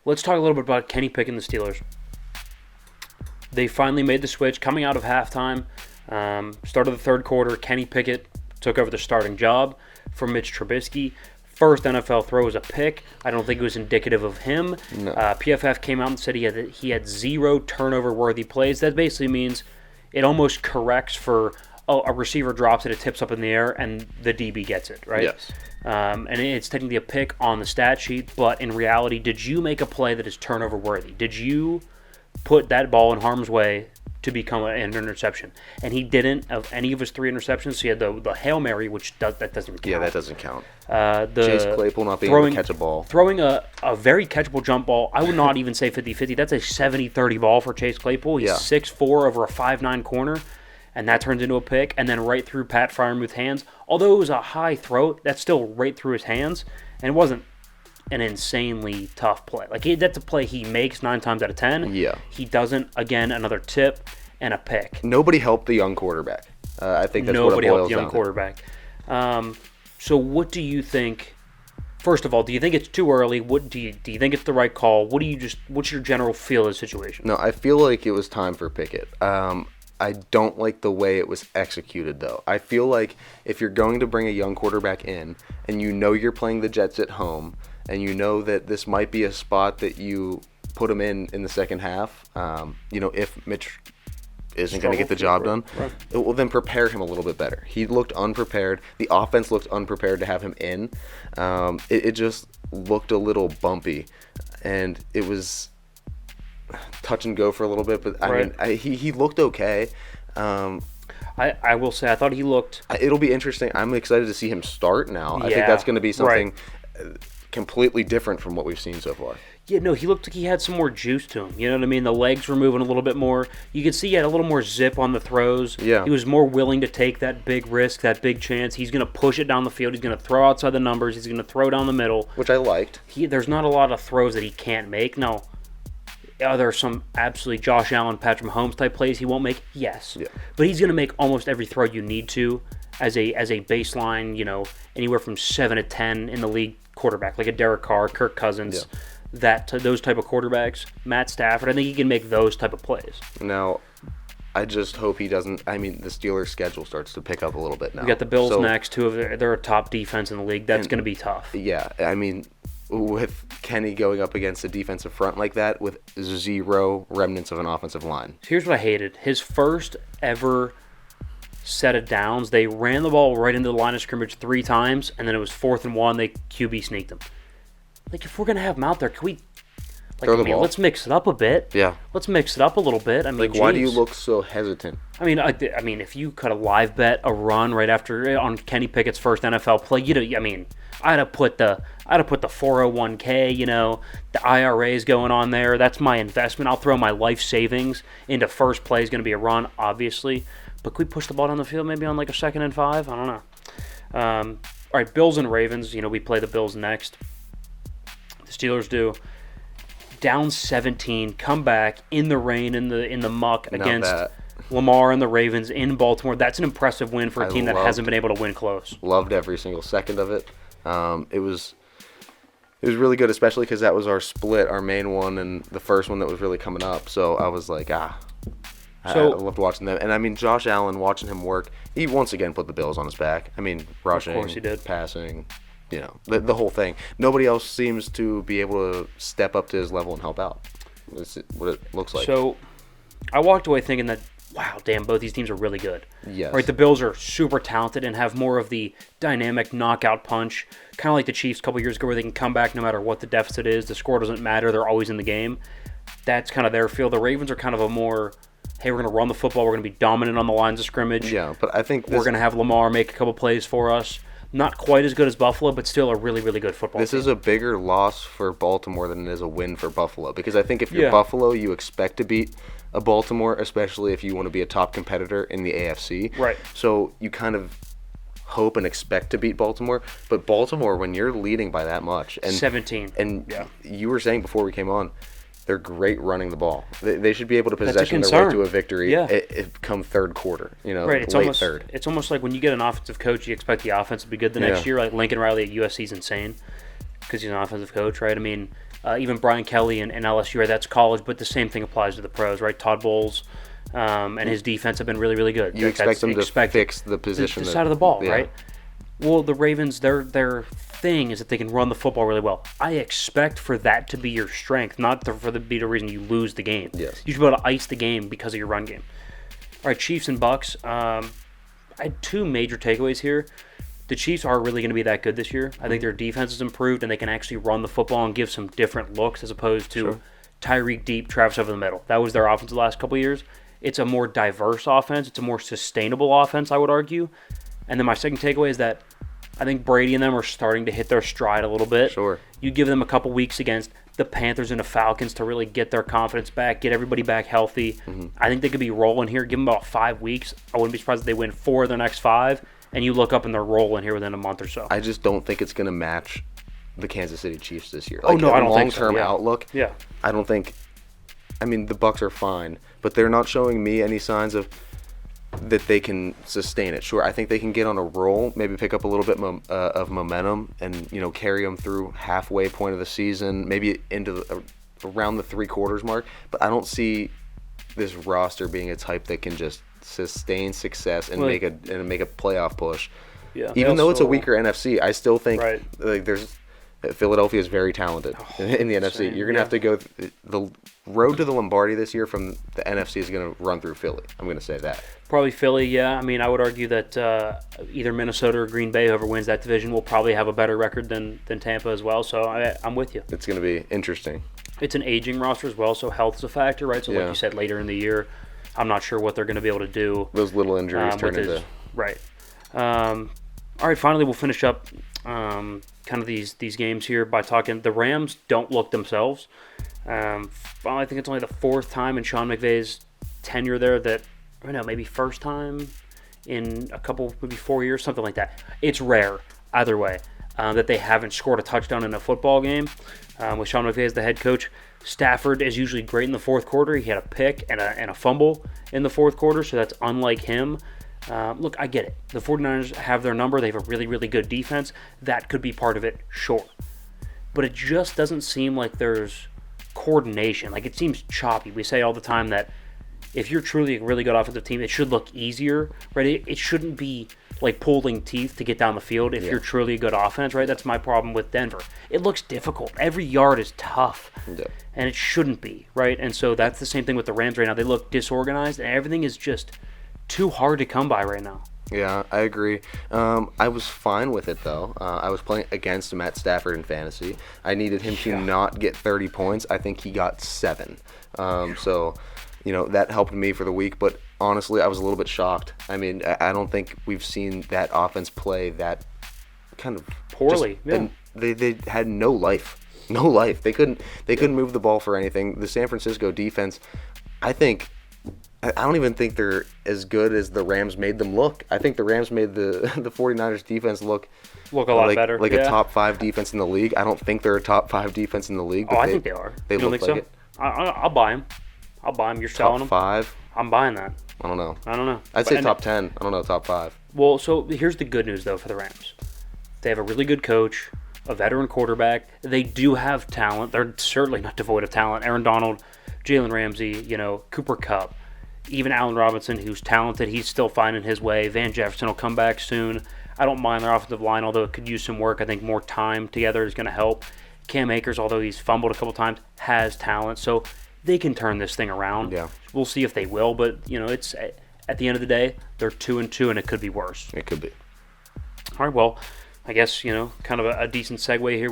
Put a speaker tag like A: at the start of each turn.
A: let's talk a little bit about Kenny Pickett and the Steelers. They finally made the switch coming out of halftime. Start of the third quarter, Kenny Pickett took over the starting job from Mitch Trubisky. First NFL throw was a pick. I don't think it was indicative of him.
B: No.
A: PFF came out and said he had 0 turnover-worthy plays. That basically means it almost corrects for a receiver drops it, it tips up in the air, and the DB gets it, right?
B: Yes.
A: And it's technically a pick on the stat sheet, but in reality, did you make a play that is turnover-worthy? Did you put that ball in harm's way to become an interception? And he didn't of any of his 3 interceptions. So he had the Hail Mary, which that doesn't count.
B: Yeah, that doesn't count.
A: The
B: Chase Claypool not being able to catch a ball.
A: Throwing a very catchable jump ball, I would not even say 50-50. That's a 70-30 ball for Chase Claypool. He's 6'4" over a 5'9" corner, and that turns into a pick, and then right through Pat Freiermuth's hands. Although it was a high throw, that's still right through his hands, and it wasn't an insanely tough play. Like, that's a play he makes 9 times out of 10.
B: Yeah.
A: He doesn't. Again, another tip and a pick.
B: Nobody helped the young quarterback. I think that's
A: Nobody
B: what it
A: helped
B: boils
A: the young
B: down
A: quarterback. So what do you think? First of all, do you think it's too early? What do you think it's the right call? What's your general feel of the situation?
B: No, I feel like it was time for Pickett. I don't like the way it was executed, though. I feel like if you're going to bring a young quarterback in, and you know you're playing the Jets at home, and you know that this might be a spot that you put him in the second half, if Mitch isn't going to get the job done,
A: right.
B: It will then prepare him a little bit better. He looked unprepared. The offense looked unprepared to have him in. It just looked a little bumpy, and it was touch and go for a little bit. But
A: Right.
B: I mean, he looked okay.
A: I will say I thought he looked.
B: It'll be interesting. I'm excited to see him start now. I think
A: Yeah,
B: that's going to be something
A: right.
B: completely different from what we've seen so far.
A: Yeah, no, he looked like he had some more juice to him. You know what I mean? The legs were moving a little bit more. You could see he had a little more zip on the throws.
B: Yeah.
A: He was more willing to take that big risk, that big chance. He's going to push it down the field. He's going to throw outside the numbers. He's going to throw down the middle.
B: Which I liked.
A: There's not a lot of throws that he can't make. Now, are there some absolutely Josh Allen, Patrick Mahomes type plays he won't make? Yes.
B: Yeah.
A: But he's going to make almost every throw you need to as a baseline, anywhere from 7 to 10 in the league quarterback, like a Derek Carr, Kirk Cousins.
B: Yeah.
A: Those type of quarterbacks, Matt Stafford, I think he can make those type of plays.
B: Now, I just hope he doesn't. I mean, the Steelers' schedule starts to pick up a little bit now.
A: We got the Bills next, they're a top defense in the league. That's going to be tough.
B: Yeah, I mean, with Kenny going up against a defensive front like that with 0 remnants of an offensive line.
A: Here's what I hated. His first ever set of downs, they ran the ball right into the line of scrimmage 3 times, and then it was 4th and 1, they QB sneaked him. Like, if we're going to have him out there, can we...
B: Throw the ball.
A: Let's mix it up a bit.
B: Yeah.
A: Let's mix it up a little bit. I mean,
B: why do you look so hesitant?
A: I mean, if you could have live bet a run right after on Kenny Pickett's first NFL play, I'd have put the 401k, the IRAs going on there. That's my investment. I'll throw my life savings into first play is going to be a run, obviously. But could we push the ball down the field maybe on like a 2nd and 5? I don't know. All right, Bills and Ravens. We play the Bills next. The Steelers do. Down 17, come back in the rain, in the muck against Lamar and the Ravens in Baltimore. That's an impressive win for a team that hasn't been able to win close.
B: Loved every single second of it. It was really good, especially because that was our split, our main one, and the first one that was really coming up. So I was like, I loved watching them. And I mean, Josh Allen, watching him work, he once again put the Bills on his back. I mean, rushing,
A: of course he did.
B: Passing, the whole thing. Nobody else seems to be able to step up to his level and help out. That's what it looks like.
A: So I walked away thinking that, wow, damn, both these teams are really good.
B: Yes.
A: Right, the Bills are super talented and have more of the dynamic knockout punch, kind of like the Chiefs a couple years ago where they can come back no matter what the deficit is. The score doesn't matter. They're always in the game. That's kind of their feel. The Ravens are kind of a more, hey, we're going to run the football. We're going to be dominant on the lines of scrimmage.
B: Yeah, but I think
A: we're going to have Lamar make a couple plays for us. Not quite as good as Buffalo, but still a really, really good football
B: This
A: team.
B: is a bigger loss for Baltimore than it is a win for Buffalo. Because I think if you're Buffalo, you expect to beat a Baltimore, especially if you want to be a top competitor in the AFC.
A: Right.
B: So you kind of hope and expect to beat Baltimore. But Baltimore, when you're leading by that much. And
A: 17.
B: And you were saying before we came on, they're great running the ball. They should be able to possession their way to a victory come third quarter,
A: right.
B: late third.
A: It's almost like when you get an offensive coach, you expect the offense to be good the next year. Like Lincoln Riley at USC is insane because he's an offensive coach, right? I mean, Even Brian Kelly and LSU, right? That's college, but the same thing applies to the pros, right? Todd Bowles and his defense have been really, really good.
B: You expect them to fix the position.
A: The side of the ball, right? Well, the Ravens, their thing is that they can run the football really well. I expect for that to be your strength, not for the be the reason you lose the game.
B: Yes.
A: You should be able to ice the game because of your run game. All right, Chiefs and Bucks. I had two major takeaways here. The Chiefs are really going to be that good this year. I think their defense has improved, and they can actually run the football and give some different looks as opposed to Tyreek deep, Travis over the middle. That was their offense the last couple of years. It's a more diverse offense. It's a more sustainable offense, I would argue. And then my second takeaway is that I think Brady and them are starting to hit their stride a little bit.
B: Sure.
A: You give them a couple weeks against the Panthers and the Falcons to really get their confidence back, get everybody back healthy. I think they could be rolling here. Give them about 5 weeks. I wouldn't be surprised if they win 4 of their next 5. And you look up and they're rolling here within a month or so.
B: I just don't think it's going to match the Kansas City Chiefs this year.
A: I don't think so.
B: Long-term outlook,
A: yeah.
B: I don't think. I mean, the Bucs are fine, but they're not showing me any signs of that they can sustain it. Sure, I think they can get on a roll, maybe pick up a little bit of momentum, and carry them through halfway point of the season, maybe into around the 3/4 mark. But I don't see this roster being a type that can just sustain success and make a playoff push.
A: Yeah.
B: Even though it's a weaker NFC, I still think Philadelphia is very talented in the NFC. You're gonna have to go the road to the Lombardi this year from the NFC is gonna run through Philly. I'm gonna say that.
A: Probably Philly, yeah. I mean, I would argue that either Minnesota or Green Bay, whoever wins that division, will probably have a better record than Tampa as well. So I'm with you.
B: It's gonna be interesting.
A: It's an aging roster as well, so health is a factor, right? So like you said, later in the year, I'm not sure what they're going to be able to do.
B: Those little injuries turn into...
A: Right. All right, finally we'll finish up kind of these games here by talking. The Rams don't look themselves. I think it's only the 4th time in Sean McVay's tenure there that, I don't know, maybe first time in a couple, maybe 4 years, something like that. It's rare, either way, that they haven't scored a touchdown in a football game with Sean McVay as the head coach. Stafford is usually great in the fourth quarter. He had a pick and a fumble in the fourth quarter, so that's unlike him. Look, I get it. The 49ers have their number. They have a really, really good defense. That could be part of it, sure. But it just doesn't seem like there's coordination. Like, it seems choppy. We say all the time that if you're truly a really good offensive team, it should look easier, right? It shouldn't be like pulling teeth to get down the field if you're truly a good offense, right? That's my problem with Denver. It looks difficult. Every yard is tough, and it shouldn't be, right? And so that's the same thing with the Rams right now. They look disorganized, and everything is just too hard to come by right now.
B: Yeah, I agree. I was fine with it, though. I was playing against Matt Stafford in fantasy. I needed him to not get 30 points. I think he got 7. So, that helped me for the week. But honestly, I was a little bit shocked. I mean, I don't think we've seen that offense play that kind of
A: poorly.
B: And they had no life. No life. They couldn't move the ball for anything. The San Francisco defense, I don't even think they're as good as the Rams made them look. I think the Rams made the 49ers defense look
A: a lot better.
B: Like a top 5 defense in the league. I don't think they're a top 5 defense in the league. But
A: I think they are.
B: They
A: you don't
B: look
A: think
B: like
A: so?
B: it.
A: I'll buy them. You're selling them?
B: Top 5?
A: I'm buying that.
B: I don't know.
A: I'd
B: say top 10. I don't know, top 5.
A: Well, so here's the good news, though, for the Rams. They have a really good coach, a veteran quarterback. They do have talent. They're certainly not devoid of talent. Aaron Donald, Jalen Ramsey, Cooper Kupp, even Allen Robinson, who's talented. He's still finding his way. Van Jefferson will come back soon. I don't mind their offensive line, although it could use some work. I think more time together is going to help. Cam Akers, although he's fumbled a couple times, has talent. So they can turn this thing around.
B: Yeah.
A: We'll see if they will, but it's at the end of the day, they're 2-2, and it could be worse.
B: It could be.
A: All right, well, I guess kind of a decent segue here.